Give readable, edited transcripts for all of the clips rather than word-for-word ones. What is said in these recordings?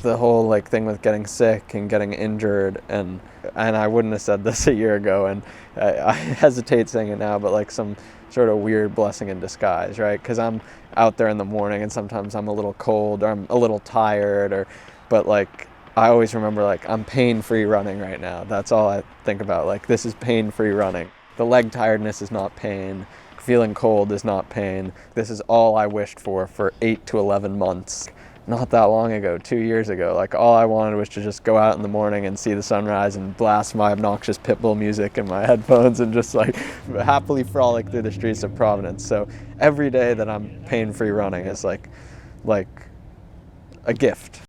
the whole like thing with getting sick and getting injured, and I wouldn't have said this a year ago, and I hesitate saying it now, but like some sort of weird blessing in disguise, right? Because I'm out there in the morning and sometimes I'm a little cold or I'm a little tired, but like I always remember like I'm pain-free running right now. That's all I think about. Like, this is pain-free running. The leg tiredness is not pain. Feeling cold is not pain. This is all I wished for 8 to 11 months. Not that long ago, 2 years ago. Like, all I wanted was to just go out in the morning and see the sunrise and blast my obnoxious Pitbull music in my headphones and just like happily frolic through the streets of Providence. So every day that I'm pain-free running is like a gift.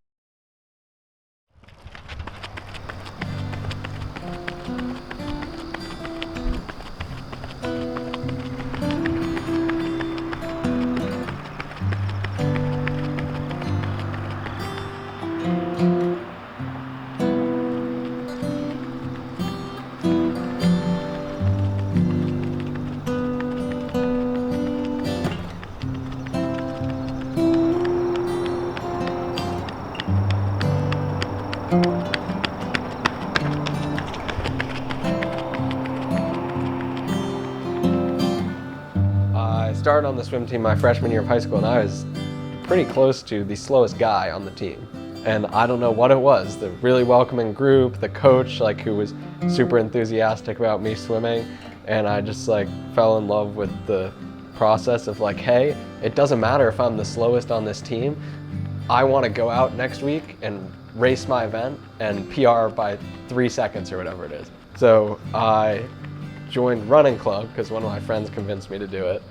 I started on the swim team my freshman year of high school, and I was pretty close to the slowest guy on the team. And I don't know what it was, the really welcoming group, the coach like who was super enthusiastic about me swimming, and I just like fell in love with the process of like, hey, it doesn't matter if I'm the slowest on this team. I want to go out next week and race my event and PR by 3 seconds or whatever it is. So I joined running club because one of my friends convinced me to do it.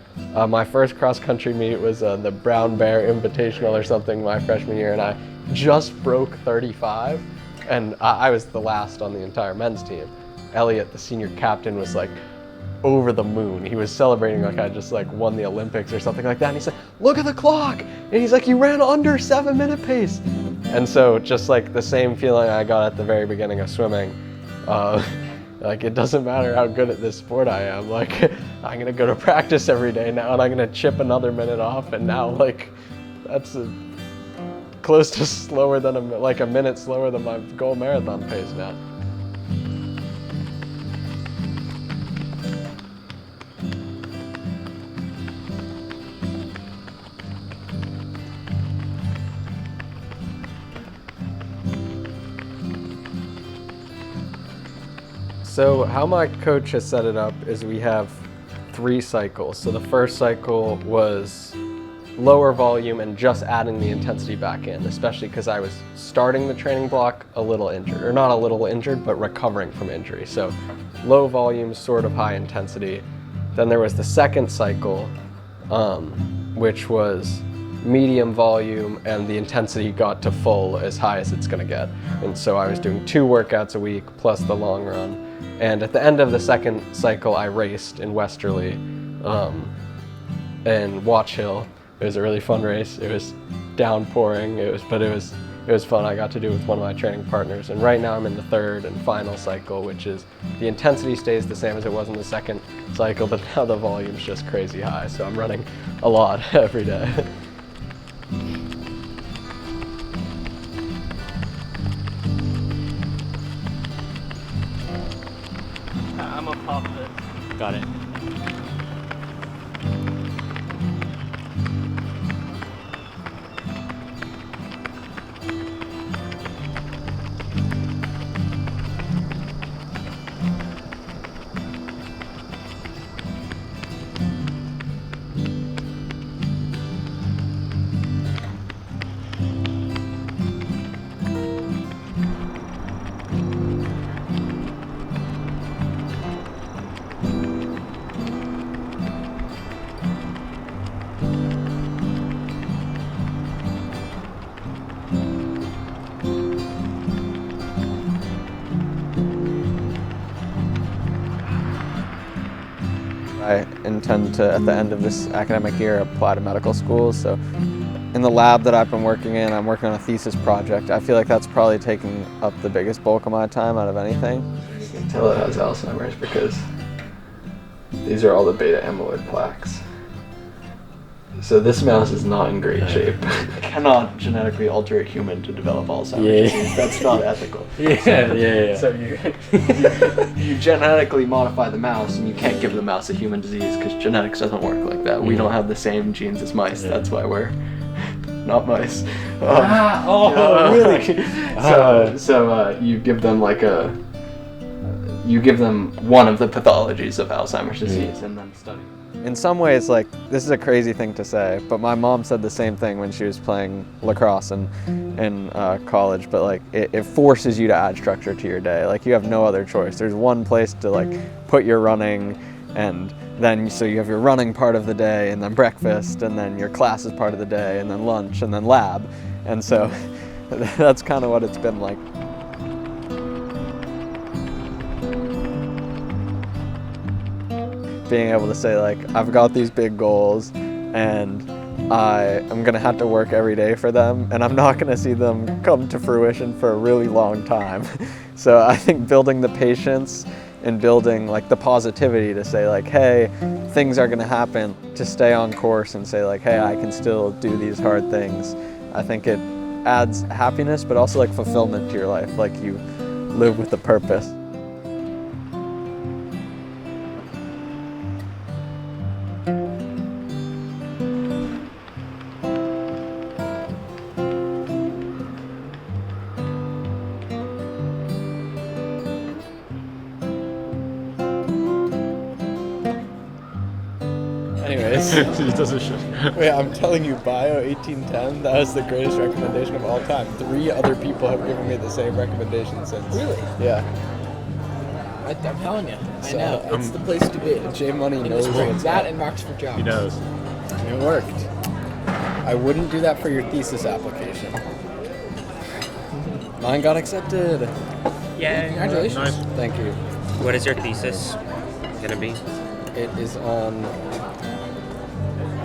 My first cross-country meet was the Brown Bear Invitational or something my freshman year, and I just broke 35, and I was the last on the entire men's team. Elliot, the senior captain, was like over the moon. He was celebrating like I just like won the Olympics or something like that, and he said, "Look at the clock!" And he's like, "You ran under 7-minute pace." And so just like the same feeling I got at the very beginning of swimming, like it doesn't matter how good at this sport I am, like I'm gonna go to practice every day now and I'm gonna chip another minute off, and now like that's close to slower than a minute slower than my goal marathon pace now. So how my coach has set it up is we have 3 cycles. So the first cycle was lower volume and just adding the intensity back in, especially because I was starting the training block a little injured, or not a little injured, but recovering from injury. So low volume, sort of high intensity. Then there was the second cycle, which was medium volume, and the intensity got to full, as high as it's gonna get. And so I was doing 2 workouts a week plus the long run. And at the end of the second cycle, I raced in Westerly and Watch Hill. It was a really fun race. It was downpouring, but it was fun. I got to do it with one of my training partners. And right now I'm in the third and final cycle, which is the intensity stays the same as it was in the second cycle, but now the volume's just crazy high. So I'm running a lot every day. I'm gonna pop this. Got it. I intend to, at the end of this academic year, apply to medical school. So in the lab that I've been working in, I'm working on a thesis project. I feel like that's probably taking up the biggest bulk of my time out of anything. You can tell it has Alzheimer's because these are all the beta amyloid plaques. So this mouse is not in great shape. Cannot genetically alter a human to develop Alzheimer's disease. That's not ethical. So you genetically modify the mouse, and you can't give the mouse a human disease because genetics doesn't work like that. We don't have the same genes as mice. That's why we're not mice. Really? So you give them one of the pathologies of Alzheimer's disease and then study. In some ways, like, this is a crazy thing to say, but my mom said the same thing when she was playing lacrosse in college, but like, it forces you to add structure to your day. Like, you have no other choice. There's one place to like put your running, and then so you have your running part of the day, and then breakfast, and then your classes part of the day, and then lunch, and then lab. And so that's kind of what it's been like. Being able to say, like, I've got these big goals and I'm gonna have to work every day for them, and I'm not gonna see them come to fruition for a really long time. So I think building the patience and building like the positivity to say, like, hey, things are gonna happen, to stay on course and say, like, hey, I can still do these hard things. I think it adds happiness, but also like fulfillment to your life, like you live with a purpose. Anyways, It doesn't show. wait, I'm telling you, Bio 1810, that was the greatest recommendation of all time. 3 other people have given me the same recommendation since. Really? Yeah. I'm telling you. So, I know. It's the place to be. J Money In knows the spring. what's That up. and Rocks for Jobs. He knows. It worked. I wouldn't do that for your thesis application. Mine got accepted. Yay. Congratulations. Nice. Thank you. What is your thesis gonna be? It is on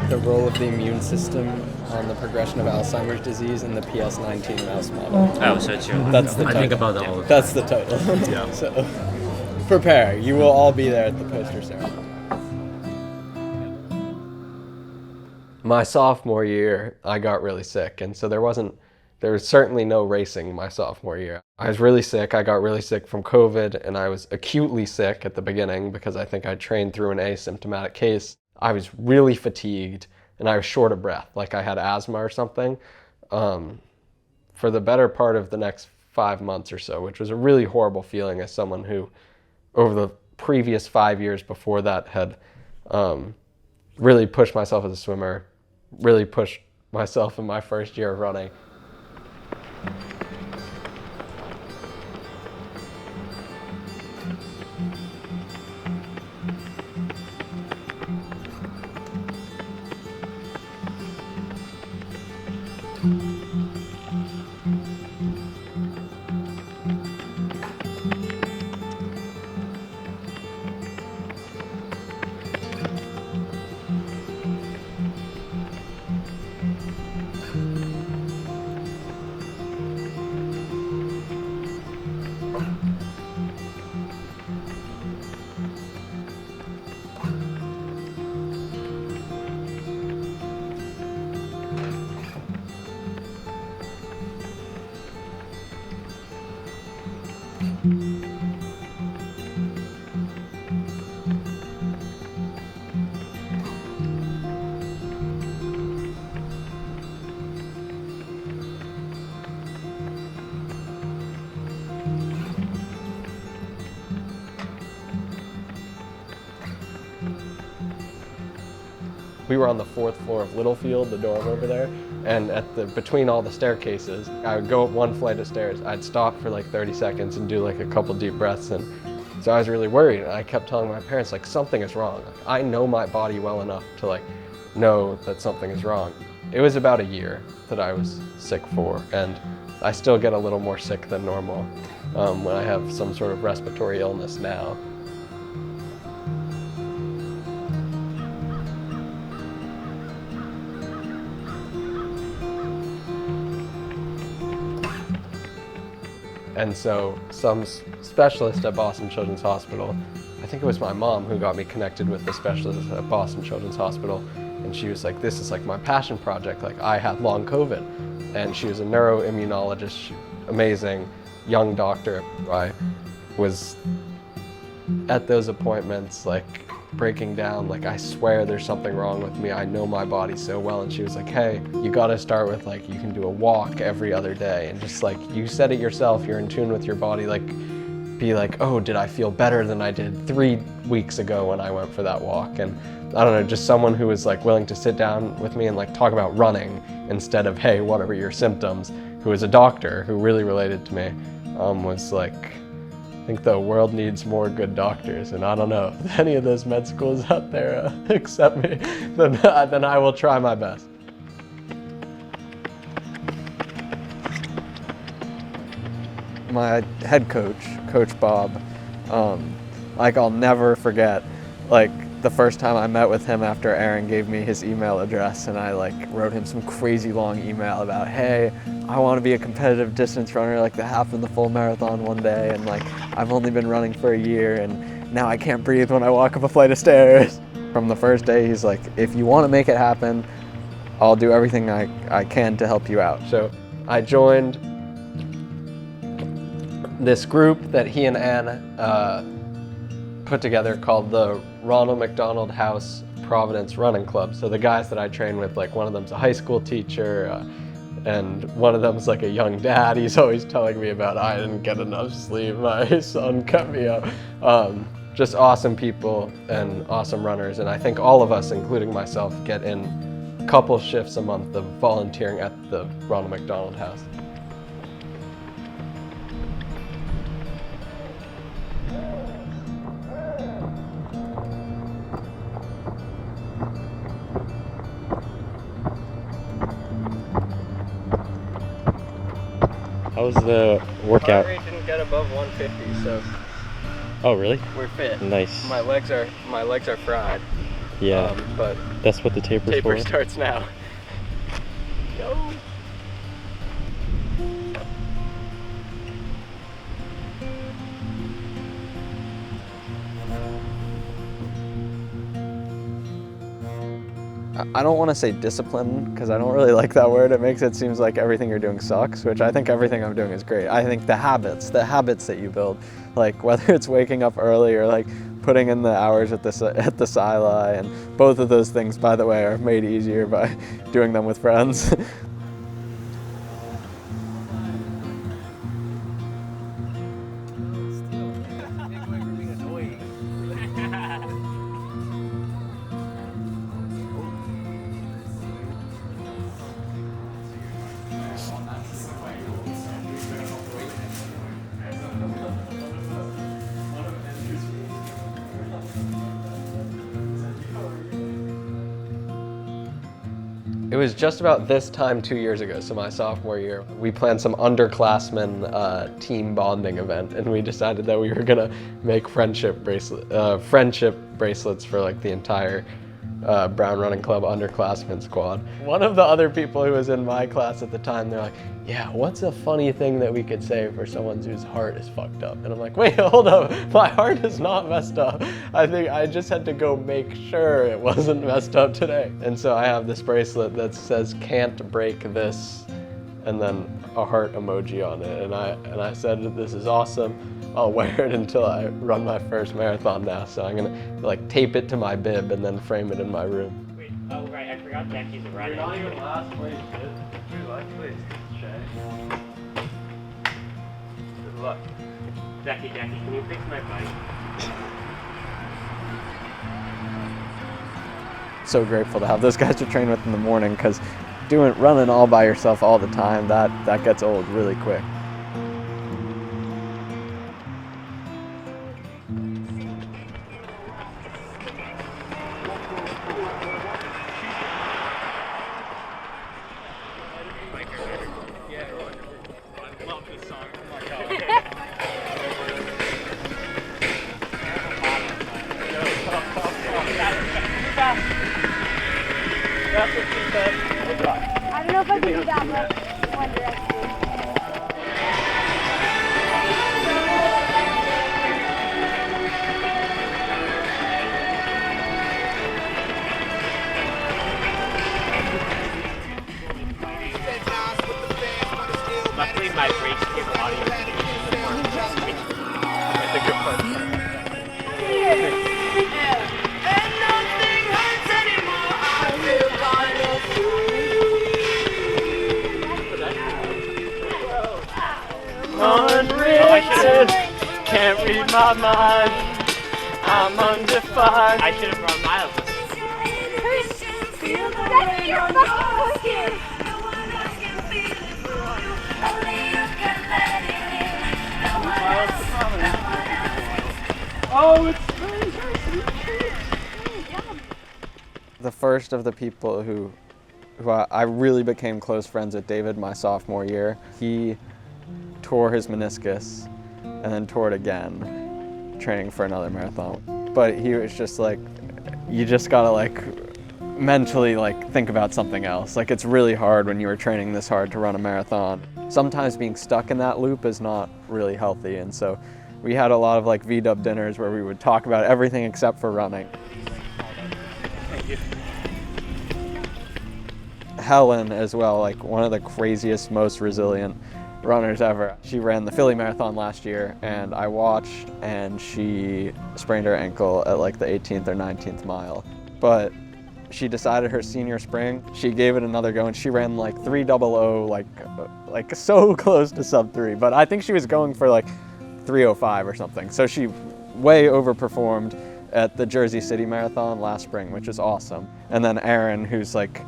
the role of the immune system on the progression of Alzheimer's disease in the PS19 mouse model. Oh, so it's your. That's the I title. think about that all the time. That's the title. Yeah. So prepare. You will all be there at the poster ceremony. My sophomore year, I got really sick, and so there was certainly no racing my sophomore year. I was really sick. I got really sick from COVID, and I was acutely sick at the beginning because I think I trained through an asymptomatic case. I was really fatigued, and I was short of breath, like I had asthma or something, for the better part of the next 5 months or so, which was a really horrible feeling as someone who, over the previous 5 years before that, had really pushed myself as a swimmer, really pushed myself in my first year of running. We were on the 4th floor of Littlefield, the dorm over there, and between all the staircases, I would go up one flight of stairs, I'd stop for like 30 seconds and do like a couple deep breaths, and so I was really worried, and I kept telling my parents, like, something is wrong. Like, I know my body well enough to like know that something is wrong. It was about a year that I was sick for, and I still get a little more sick than normal when I have some sort of respiratory illness now. And so some specialist at Boston Children's Hospital, I think it was my mom who got me connected with the specialist at Boston Children's Hospital, and she was like, this is like my passion project. Like, I had long COVID, and she was a neuroimmunologist, amazing young doctor. I was at those appointments, like, breaking down, like, I swear there's something wrong with me. I know my body so well. And she was like, hey, you gotta start with, like, you can do a walk every other day. And just like, you said it yourself, you're in tune with your body. Like, be like, oh, did I feel better than I did 3 weeks ago when I went for that walk? And I don't know, just someone who was like willing to sit down with me and like talk about running instead of, hey, what are your symptoms? Who is a doctor who really related to me, was like, I think the world needs more good doctors, and I don't know if any of those med schools out there accept me, then I will try my best. My head coach, Coach Bob, like, I'll never forget, like, the first time I met with him after Aaron gave me his email address, and I like wrote him some crazy long email about, hey, I want to be a competitive distance runner, like the half and the full marathon one day, and like I've only been running for a year and now I can't breathe when I walk up a flight of stairs. From the first day, he's like, if you want to make it happen, I'll do everything I can to help you out. So I joined this group that he and Ann put together called the Ronald McDonald House Providence Running Club. So the guys that I train with, like, one of them's a high school teacher, and one of them's like a young dad. He's always telling me about, I didn't get enough sleep, my son kept me up. Just awesome people and awesome runners, and I think all of us, including myself, get in a couple shifts a month of volunteering at the Ronald McDonald House. How was the workout? Heart rate didn't get above 150, so Oh, really? we're fit. Nice. My legs are fried. Yeah. But That's what the taper's taper for. starts now. Yo. I don't want to say discipline, because I don't really like that word. It makes it seem like everything you're doing sucks, which I think everything I'm doing is great. I think the habits that you build, like whether it's waking up early or like putting in the hours at the sili, and both of those things, by the way, are made easier by doing them with friends. It was just about this time 2 years ago, so my sophomore year, we planned some underclassmen team bonding event, and we decided that we were gonna make friendship bracelets for like the entire Brown Running Club underclassmen squad. One of the other people who was in my class at the time, they're like, yeah, what's a funny thing that we could say for someone whose heart is fucked up? And I'm like, wait, hold up, my heart is not messed up. I think I just had to go make sure it wasn't messed up today. And so I have this bracelet that says, can't break this, and then a heart emoji on it. And I said, this is awesome. I'll wear it until I run my first marathon now. So I'm gonna like tape it to my bib and then frame it in my room. Wait, oh right, I forgot Jackie's a runner. You're not even last place, dude. You're last place, Shay. Good luck. Jackie, can you fix my bike? So grateful to have those guys to train with in the morning, because running all by yourself all the time, that gets old really quick. I don't know if I can do that, but One Direction. Luckily, my brakes give audio information before I'm speaking. That's a good part. Unwritten, can't read my mind. I'm undefined. I should have brought Miles. The first of the people who I really became close friends with, David, my sophomore year, he tore his meniscus and then tore it again, training for another marathon. But he was just like, you just gotta like mentally like think about something else. Like it's really hard when you were training this hard to run a marathon. Sometimes being stuck in that loop is not really healthy, and so we had a lot of like VW dinners where we would talk about everything except for running. Helen as well, like one of the craziest, most resilient runners ever. She ran the Philly Marathon last year, and I watched, and she sprained her ankle at like the 18th or 19th mile. But she decided her senior spring, she gave it another go, and she ran like 3:00, like so close to sub 3. But I think she was going for like 3:05 or something. So she way overperformed at the Jersey City Marathon last spring, which is awesome. And then Aaron, who's like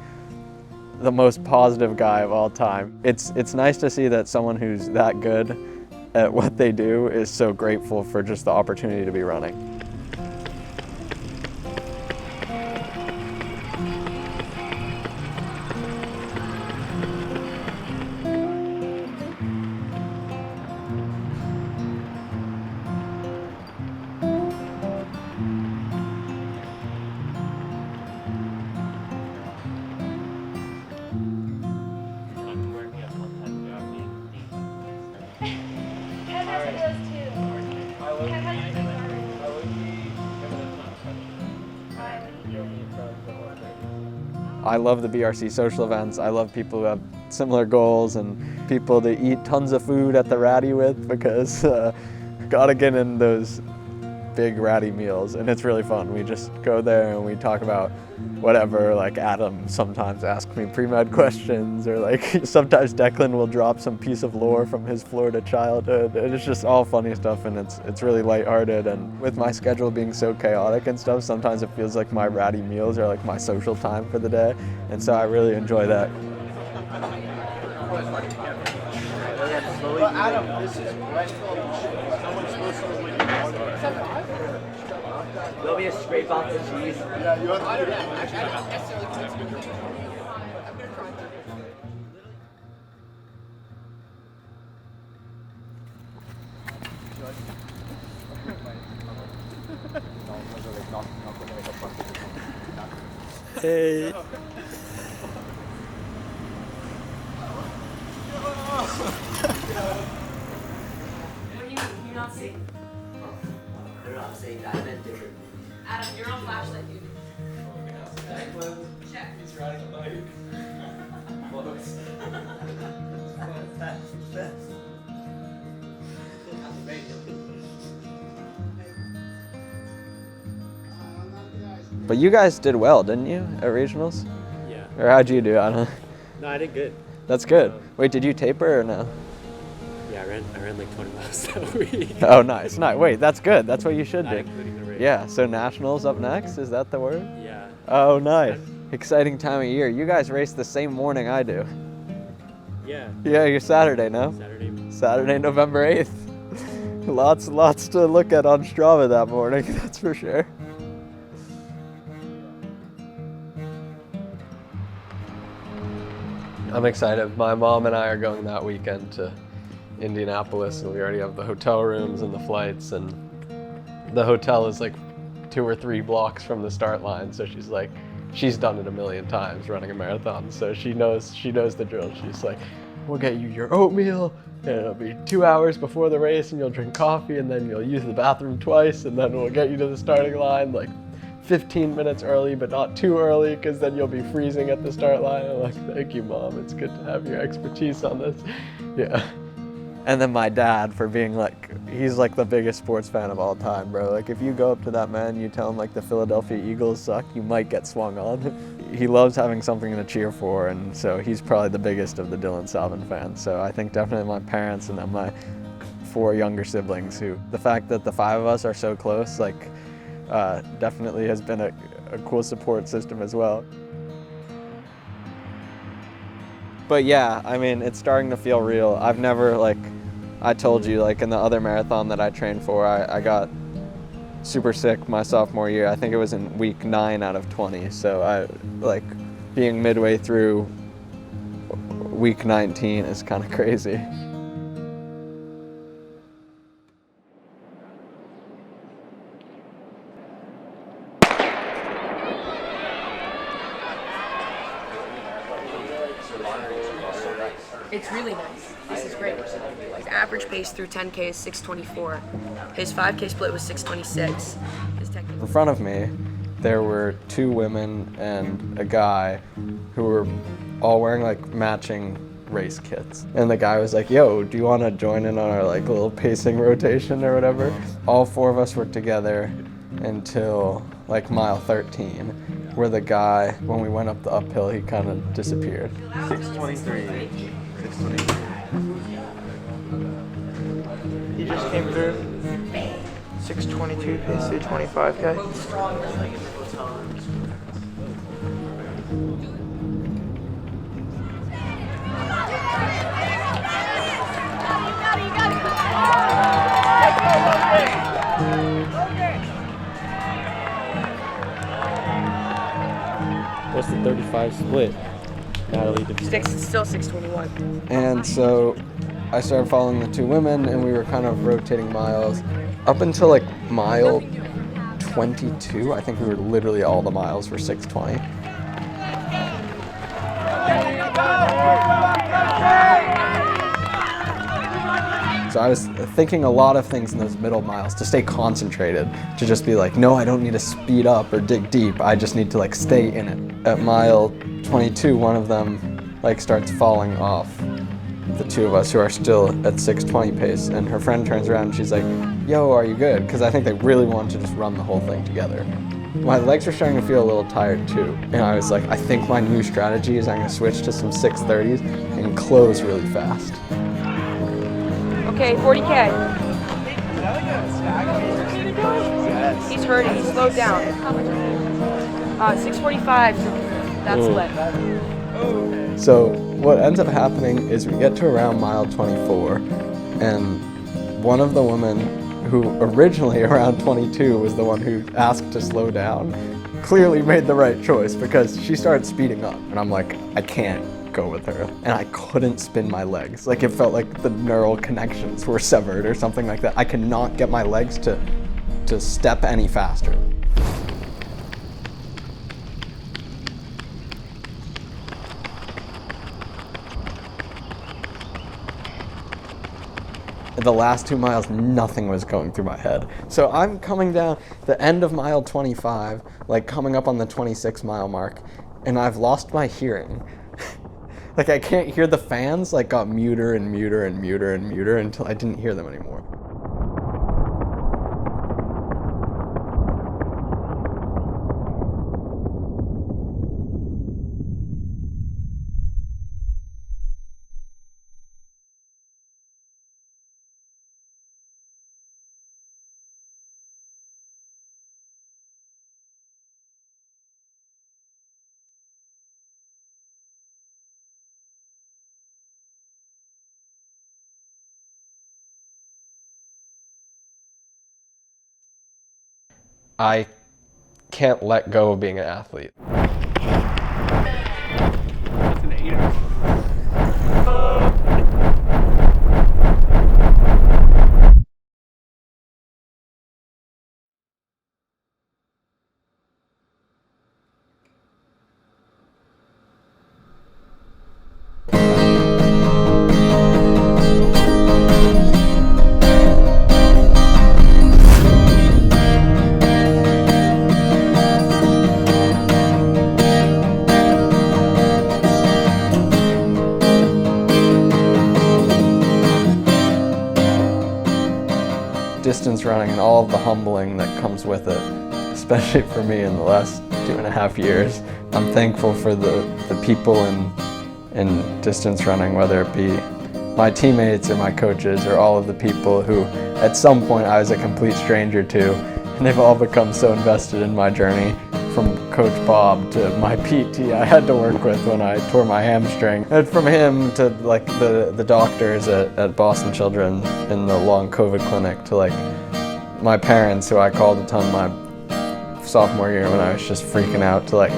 the most positive guy of all time. It's nice to see that someone who's that good at what they do is so grateful for just the opportunity to be running. I love the BRC social events. I love people who have similar goals and people to eat tons of food at the ratty with, because gotta get in those big ratty meals, and it's really fun. We just go there and we talk about whatever. Like Adam sometimes asks me pre-med questions, or like sometimes Declan will drop some piece of lore from his Florida childhood, and it's just all funny stuff, and it's really lighthearted. And with my schedule being so chaotic and stuff, sometimes it feels like my ratty meals are like my social time for the day, and so I really enjoy that. Well, Adam, this is someone's supposed to win. There'll be a scrape off the cheese. Yeah, you have to do that. Actually, I don't necessarily consider it. I'm gonna try to. Hey. You're not safe. They're not saying that. I meant different. Adam, you're on flashlight, dude. Check. He's riding a bike. But you guys did well, didn't you, at regionals? Yeah. Or how'd you do? I don't know. No, I did good. That's good. Wait, did you taper or no? Yeah, I ran like 20 miles that week. Oh, nice. Wait, that's good. That's what you should Not do. including the race. Yeah, so nationals up next, is that the word? Yeah. Oh, nice. Exciting time of year. You guys race the same morning I do. Yeah. Yeah, you're Saturday, no? Saturday, November 8th. Lots to look at on Strava that morning, that's for sure. I'm excited. My mom and I are going that weekend to Indianapolis, and we already have the hotel rooms and the flights, and the hotel is like 2 or 3 blocks from the start line, so she's like, she's done it a million times running a marathon, so she knows the drill. She's like, we'll get you your oatmeal, and it'll be 2 hours before the race, and you'll drink coffee, and then you'll use the bathroom twice, and then we'll get you to the starting line. Like, 15 minutes early, but not too early, because then you'll be freezing at the start line. I'm like, thank you, Mom. It's good to have your expertise on this. Yeah. And then my dad for being like, he's like the biggest sports fan of all time, bro. Like if you go up to that man, you tell him like the Philadelphia Eagles suck, you might get swung on. He loves having something to cheer for, and so he's probably the biggest of the Dillon Salvin fans. So I think definitely my parents and then my 4 younger siblings, who the fact that the 5 of us are so close, like definitely has been a cool support system as well. But yeah, I mean, it's starting to feel real. I've never, like, I told you, like in the other marathon that I trained for, I got super sick my sophomore year. I think it was in week 9 out of 20. So like being midway through week 19 is kind of crazy. It's really nice. This is great. His average pace through 10K is 6:24. His 5K split was 6:26. In front of me, there were 2 women and a guy who were all wearing like matching race kits. And the guy was like, yo, do you want to join in on our like little pacing rotation or whatever? All 4 of us were together until like mile 13, where the guy, when we went up the uphill, he kind of disappeared. 6:23. 6:23. He just came through. 6:22 pace through 25K. What's the 35 split? Natalie, It's still 6:21. And so I started following the 2 women, and we were kind of rotating miles up until like mile 22. I think we were literally all the miles were 6:20. So I was thinking a lot of things in those middle miles to stay concentrated, to just be like, no, I don't need to speed up or dig deep. I just need to like stay in it. At mile 22, one of them like starts falling off. The 2 of us who are still at 6:20 pace, and her friend turns around and she's like, yo, are you good? Because I think they really wanted to just run the whole thing together. My legs were starting to feel a little tired too, and I was like, I think my new strategy is I'm going to switch to some 6:30s and close really fast. Okay, 40K. He's hurting. He slowed down. 6:45. That's split. So what ends up happening is we get to around mile 24, and one of the women who originally around 22 was the one who asked to slow down clearly made the right choice, because she started speeding up, and I'm like, I can't go with her, and I couldn't spin my legs. Like it felt like the neural connections were severed or something like that. I could not get my legs to step any faster. The last 2 miles, nothing was going through my head. So I'm coming down the end of mile 25, like coming up on the 26 mile mark, and I've lost my hearing. Like I can't hear the fans, like got muter and muter and muter and muter until I didn't hear them anymore. I can't let go of being an athlete. distance running and all of the humbling that comes with it, especially for me in the last 2.5 years. I'm thankful for the people in distance running, whether it be my teammates or my coaches or all of the people who at some point I was a complete stranger to, and they've all become so invested in my journey, from Coach Bob to my PT I had to work with when I tore my hamstring, and from him to like the doctors at Boston Children in the long COVID clinic, to like my parents who I called a ton my sophomore year when I was just freaking out, to like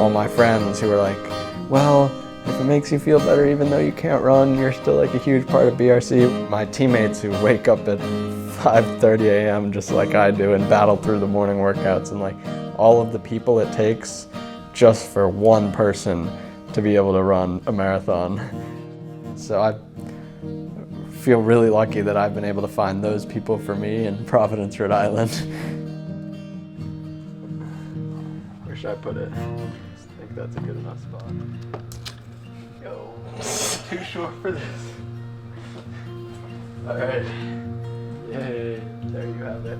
all my friends who were like, well, if it makes you feel better even though you can't run, you're still like a huge part of BRC. My teammates who wake up at 5:30 a.m. just like I do and battle through the morning workouts, and like all of the people it takes just for one person to be able to run a marathon. So I feel really lucky that I've been able to find those people for me in Providence, Rhode Island. Where should I put it? I think that's a good enough spot. Yo, too short for this. All right. Yay, there you have it.